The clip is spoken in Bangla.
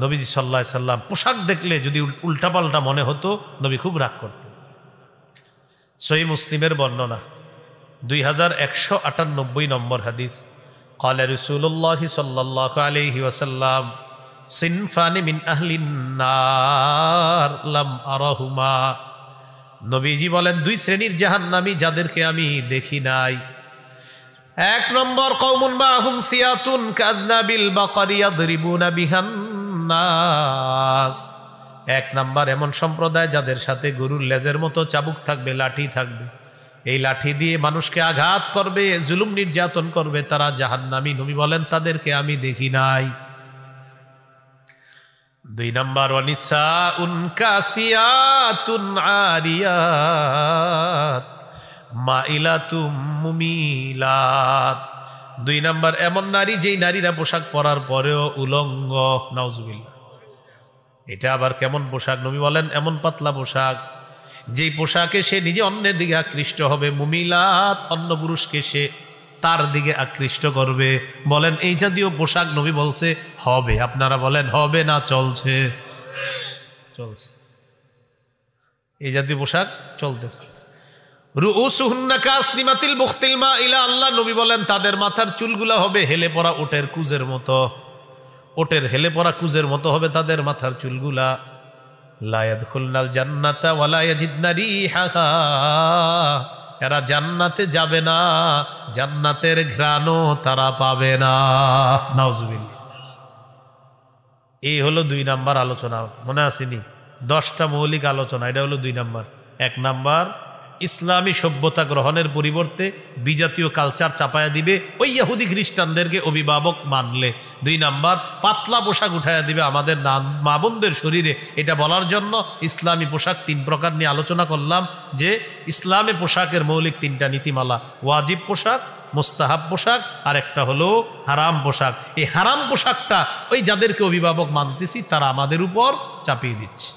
নবীজি সাল্লাল্লাহু আলাইহি সাল্লাম পোশাক দেখলে যদি উল্টাপাল্টা মনে হতো নবী খুব রাগ করতেন। সহিহ মুসলিমের বর্ণনা 2198 নম্বর হাদিস, قال رسول الله صلى الله عليه وسلم صنفان من أهل النار لم أرهما। নবীজি বলেন দুই শ্রেণীর জাহান্নামী যাদেরকে আমি দেখি নাই। এক নম্বর, কওমুন মাহুম সিয়াতুন কাযনাবিল বাকারি ইয়াদরিবুনা বিহান নাস। এক নাম্বার এমন সম্প্রদায় যাদের সাথে গরুর লেজের মতো চাবুক থাকবে, লাঠি থাকবে, এই লাঠি দিয়ে মানুষকে আঘাত করবে, জুলুম নির্যাতন করবে, তারা জাহান্নামী। নবী বলেন তাদেরকে আমি দেখি নাই। দুই নাম্বার, ওয়ানিসাউন কাসিয়াতুন আরিয়াত মাইলাতুম মুমিলাত। দুই নাম্বার এমন নারী যেই নারীরা পোশাক পরার পরেও উলঙ্গ। নাউজুবিল্লাহ। এটা আবার কেমন পোশাক? নবী বলেন এমন পাতলা পোশাক যেই পোশাকে সে নিজে অন্যের দিকে আকৃষ্ট হবে, মুমিলাত অন্য পুরুষকে সে তার দিকে আকৃষ্ট করবে। বলেন এই জাতীয় পোশাক নবী বলছে হবে, আপনারা বলেন হবে না চলছে? চলছে, এই জাতীয় পোশাক চলতেছে। রুউসুহুন্না কাসনিমাতিল বুখতিল মাইলা। আল্লাহ নবী বলেন তাদের মাথার চুলগুলা হবে হেলে পড়া ওটের কুজের মতো, ওটের হেলে পড়া কুজের মতো হবে তাদের মাথার চুলগুলা। লা ইয়াদখুলনাল জান্নাতা ওয়া লা ইয়াজিদনা রিহাহা। এরা জান্নাতে যাবে না, জান্নাতের ঘ্রাণও তারা পাবে না। নাউজুবিল্লাহ। এই হলো দুই নাম্বার আলোচনা, মনে আসেনি? 10টা মৌলিক আলোচনা, এটা হলো দুই নাম্বার। এক নাম্বার, ইসলামী সভ্যতা গ্রহণের পরিবর্তে বিজাতীয় কালচার চাপায়া দিবে ওই ইহুদি খ্রিস্টানদেরকে অভিভাবক মানলে। দুই নাম্বার, পাতলা পোশাক উঠাইয়া দিবে আমাদের মা বোনদের শরীরে। এটা বলার জন্য ইসলামী পোশাক 3 প্রকার নিয়ে আলোচনা করলাম, যে ইসলামী পোশাকের মৌলিক 3টা নীতিমালা। ওয়াজিব পোশাক, মুস্তাহাব পোশাক, আর একটা হলো হারাম পোশাক। এই হারাম পোশাকটা ওই যাদেরকে অভিভাবক মানতেছি তারা আমাদের উপর চাপিয়ে দিচ্ছে।